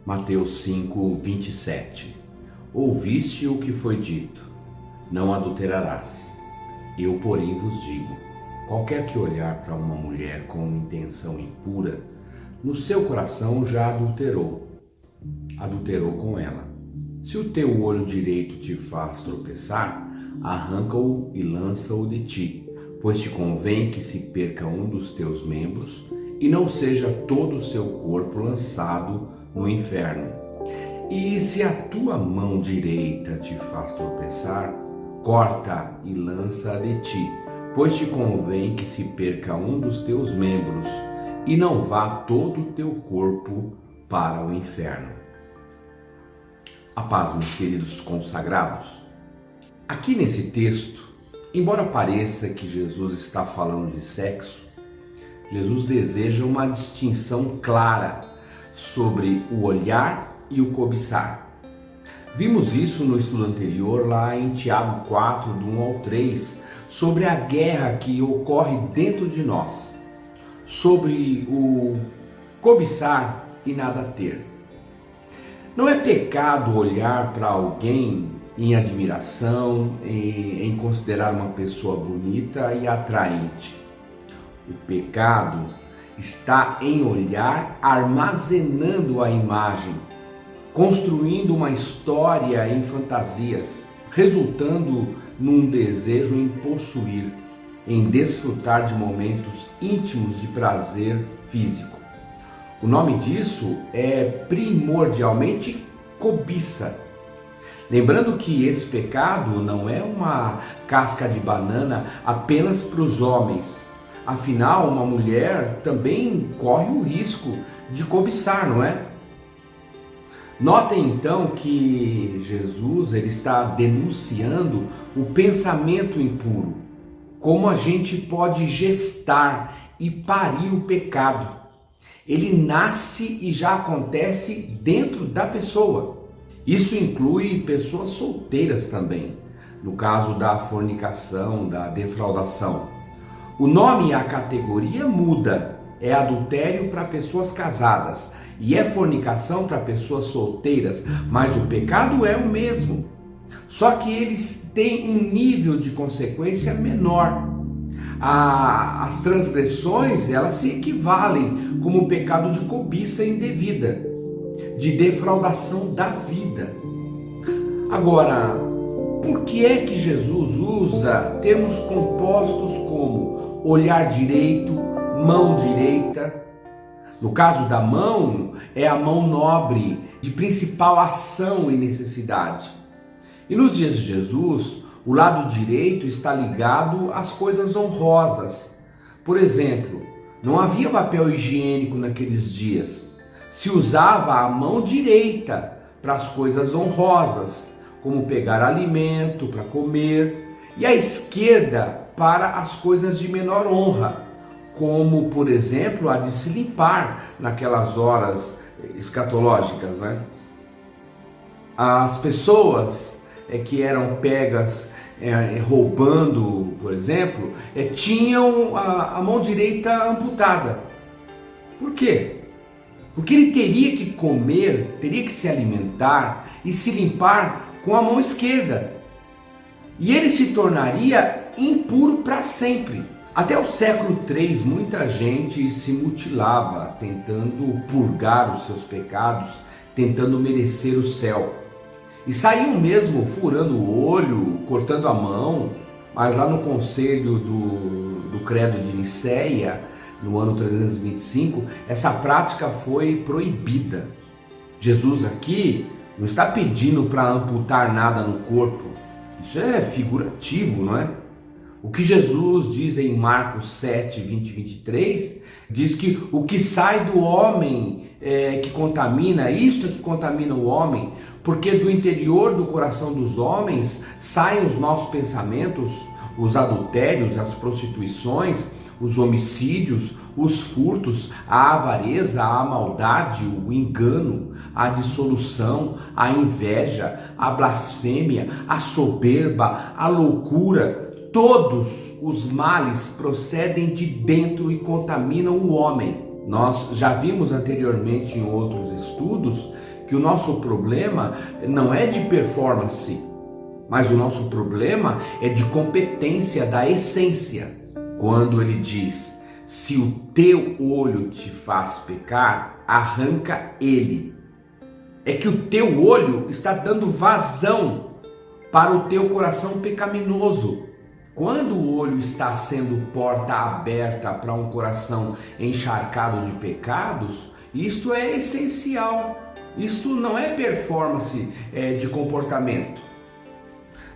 Mateus 5, 27. Ouviste o que foi dito: não adulterarás. Eu, porém, vos digo: qualquer que olhar para uma mulher com intenção impura, no seu coração já adulterou com ela. Se o teu olho direito te faz tropeçar, arranca-o e lança-o de ti, pois te convém que se perca um dos teus membros e não seja todo o seu corpo lançado no inferno. E se a tua mão direita te faz tropeçar, corta e lança-a de ti, pois te convém que se perca um dos teus membros e não vá todo o teu corpo para o inferno. A paz, meus queridos consagrados. Aqui nesse texto, embora pareça que Jesus está falando de sexo, Jesus deseja uma distinção clara sobre o olhar e o cobiçar. Vimos isso no estudo anterior, lá em Tiago 4, do 1 ao 3, sobre a guerra que ocorre dentro de nós, sobre o cobiçar e nada ter. Não é pecado olhar para alguém em admiração, em considerar uma pessoa bonita e atraente. O pecado está em olhar armazenando a imagem, construindo uma história em fantasias, resultando num desejo em possuir, em desfrutar de momentos íntimos de prazer físico. O nome disso é primordialmente cobiça. Lembrando que esse pecado não é uma casca de banana apenas para os homens. Afinal, uma mulher também corre o risco de cobiçar, não é? Notem então que Jesus ele está denunciando o pensamento impuro, como a gente pode gestar e parir o pecado. Ele nasce e já acontece dentro da pessoa. Isso inclui pessoas solteiras também, no caso da fornicação, da defraudação. O nome e a categoria muda, é adultério para pessoas casadas e é fornicação para pessoas solteiras, mas o pecado é o mesmo, só que eles têm um nível de consequência menor. As transgressões, elas se equivalem como o pecado de cobiça indevida, de defraudação da vida. Agora, por que é que Jesus usa termos compostos como olhar direito, mão direita? No caso da mão, é a mão nobre, de principal ação e necessidade. E nos dias de Jesus, o lado direito está ligado às coisas honrosas. Por exemplo, não havia papel higiênico naqueles dias. Se usava a mão direita para as coisas honrosas, como pegar alimento para comer, e a esquerda para as coisas de menor honra, como, por exemplo, a de se limpar naquelas horas escatológicas, né? As pessoas que eram pegas roubando, por exemplo, tinham a mão direita amputada. Por quê? Porque ele teria que comer, teria que se alimentar e se limpar com a mão esquerda. E ele se tornaria impuro para sempre. Até o século III, muita gente se mutilava, tentando purgar os seus pecados, tentando merecer o céu. E saíam mesmo furando o olho, cortando a mão, mas lá no concílio do Credo de Nicéia, no ano 325, essa prática foi proibida. Jesus aqui não está pedindo para amputar nada no corpo. Isso é figurativo, não é? O que Jesus diz em Marcos 7, 20 e 23, diz que o que sai do homem que contamina, isto é que contamina o homem, porque do interior do coração dos homens saem os maus pensamentos, os adultérios, as prostituições, os homicídios, os furtos, a avareza, a maldade, o engano, a dissolução, a inveja, a blasfêmia, a soberba, a loucura. Todos os males procedem de dentro e contaminam o homem. Nós já vimos anteriormente em outros estudos que o nosso problema não é de performance, mas o nosso problema é de competência, da essência. Quando ele diz: se o teu olho te faz pecar, arranca ele. É que o teu olho está dando vazão para o teu coração pecaminoso. Quando o olho está sendo porta aberta para um coração encharcado de pecados, isto é essencial. Isto não é performance de comportamento.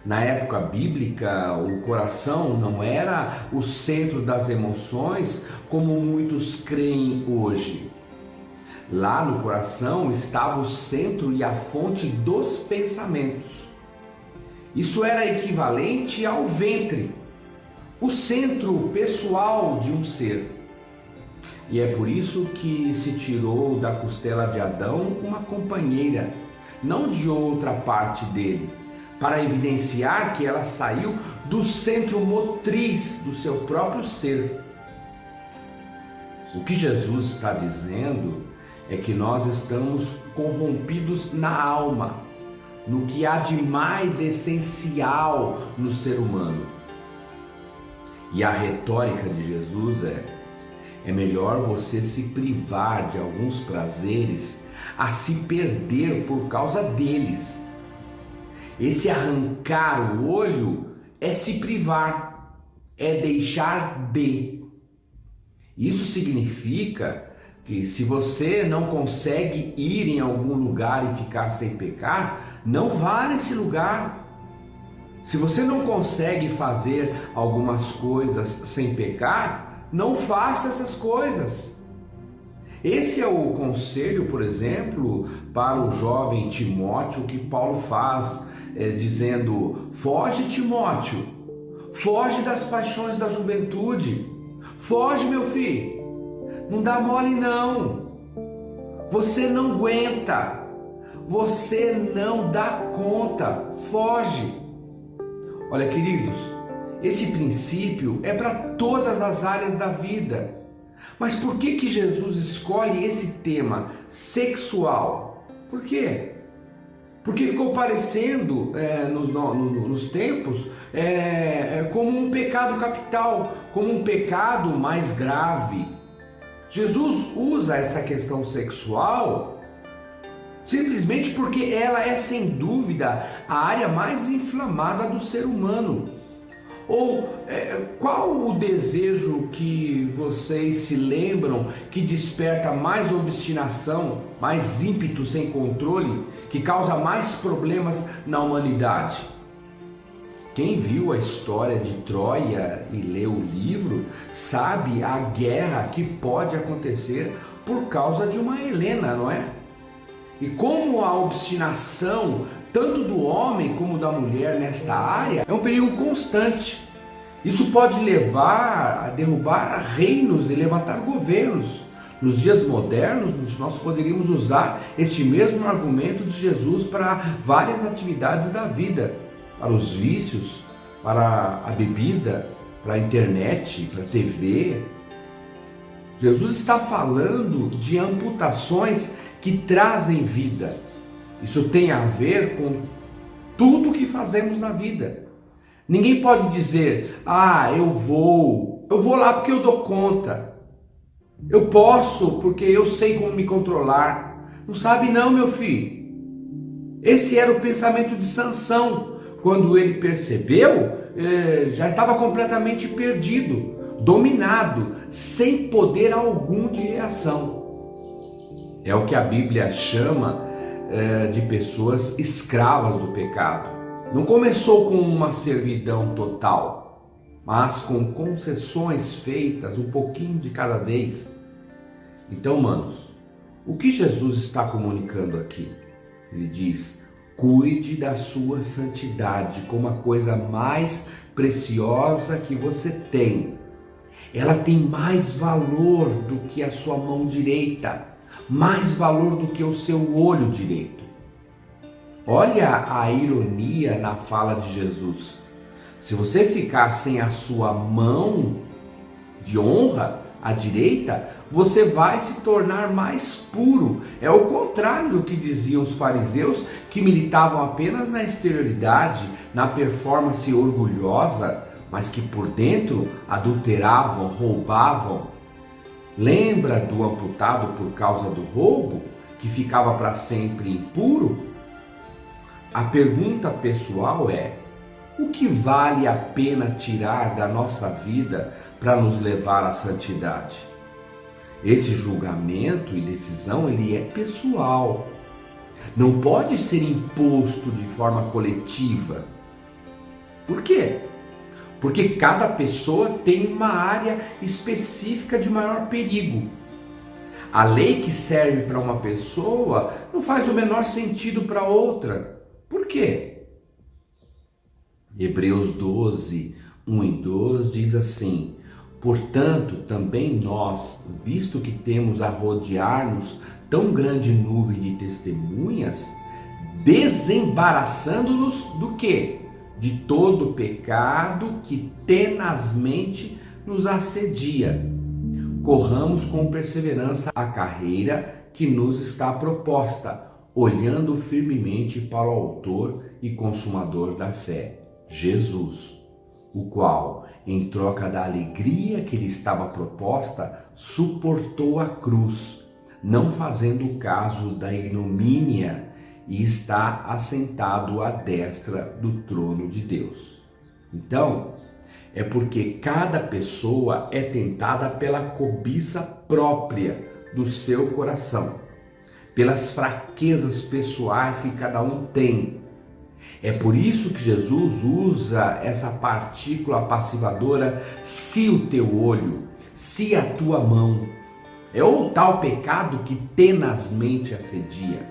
Na época bíblica, o coração não era o centro das emoções, como muitos creem hoje. Lá no coração estava o centro e a fonte dos pensamentos. Isso era equivalente ao ventre, o centro pessoal de um ser. E é por isso que se tirou da costela de Adão uma companheira, não de outra parte dele, para evidenciar que ela saiu do centro motriz do seu próprio ser. O que Jesus está dizendo é que nós estamos corrompidos na alma, no que há de mais essencial no ser humano. E a retórica de Jesus é melhor você se privar de alguns prazeres a se perder por causa deles. Esse arrancar o olho é se privar, é deixar de. Isso significa que se você não consegue ir em algum lugar e ficar sem pecar, não vá nesse lugar. Se você não consegue fazer algumas coisas sem pecar, não faça essas coisas. Esse é o conselho, por exemplo, para o jovem Timóteo que Paulo faz, dizendo: foge, Timóteo, foge das paixões da juventude, foge, meu filho, não dá mole não, você não aguenta, você não dá conta, foge. Olha, queridos, esse princípio é para todas as áreas da vida. Mas por que Jesus escolhe esse tema sexual? Por quê? Porque ficou parecendo nos tempos como um pecado capital, como um pecado mais grave. Jesus usa essa questão sexual simplesmente porque ela é, sem dúvida, a área mais inflamada do ser humano. Ou qual o desejo que vocês se lembram que desperta mais obstinação, mais ímpeto sem controle, que causa mais problemas na humanidade? Quem viu a história de Troia e leu o livro sabe a guerra que pode acontecer por causa de uma Helena, não é? E como a obstinação, tanto do homem como da mulher nesta área, é um perigo constante. Isso pode levar a derrubar reinos e levantar governos. Nos dias modernos, nós poderíamos usar este mesmo argumento de Jesus para várias atividades da vida, para os vícios, para a bebida, para a internet, para a TV. Jesus está falando de amputações que trazem vida. Isso tem a ver com tudo que fazemos na vida. Ninguém pode dizer: eu vou lá porque eu dou conta, eu posso porque eu sei como me controlar. Não sabe não, meu filho. Esse era o pensamento de Sansão. Quando ele percebeu, já estava completamente perdido, dominado, sem poder algum de reação. É o que a Bíblia chama de pessoas escravas do pecado. Não começou com uma servidão total, mas com concessões feitas um pouquinho de cada vez. Então, manos, o que Jesus está comunicando aqui? Ele diz: cuide da sua santidade como a coisa mais preciosa que você tem. Ela tem mais valor do que a sua mão direita, mais valor do que o seu olho direito. Olha a ironia na fala de Jesus. Se você ficar sem a sua mão de honra, à direita, você vai se tornar mais puro. É o contrário do que diziam os fariseus, que militavam apenas na exterioridade, na performance orgulhosa, mas que por dentro adulteravam, roubavam. Lembra do amputado por causa do roubo, que ficava para sempre impuro? A pergunta pessoal é: o que vale a pena tirar da nossa vida para nos levar à santidade? Esse julgamento e decisão, ele é pessoal. Não pode ser imposto de forma coletiva. Por quê? Porque cada pessoa tem uma área específica de maior perigo. A lei que serve para uma pessoa não faz o menor sentido para outra. Por quê? Hebreus 12, 1 e 2 diz assim: portanto, também nós, visto que temos a rodear-nos tão grande nuvem de testemunhas, desembaraçando-nos do quê? De todo pecado que tenazmente nos assedia. Corramos com perseverança a carreira que nos está proposta, olhando firmemente para o autor e consumador da fé, Jesus, o qual, em troca da alegria que lhe estava proposta, suportou a cruz, não fazendo caso da ignomínia, e está assentado à destra do trono de Deus. Então, é porque cada pessoa é tentada pela cobiça própria do seu coração, pelas fraquezas pessoais que cada um tem. É por isso que Jesus usa essa partícula passivadora, se o teu olho, se a tua mão. É o tal pecado que tenazmente assedia.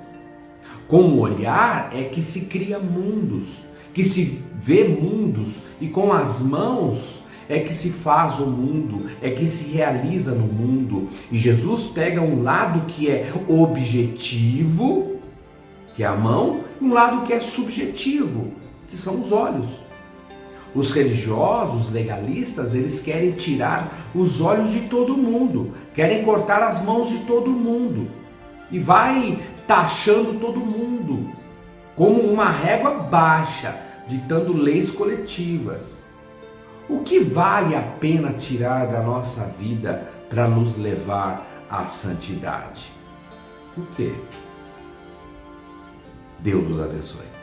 Com o olhar é que se cria mundos, que se vê mundos, e com as mãos é que se faz o mundo, é que se realiza no mundo. E Jesus pega um lado que é objetivo, que é a mão, e um lado que é subjetivo, que são os olhos. Os religiosos, legalistas, eles querem tirar os olhos de todo mundo, querem cortar as mãos de todo mundo, e vai taxando todo mundo como uma régua baixa, ditando leis coletivas. O que vale a pena tirar da nossa vida para nos levar à santidade? O quê? Deus os abençoe.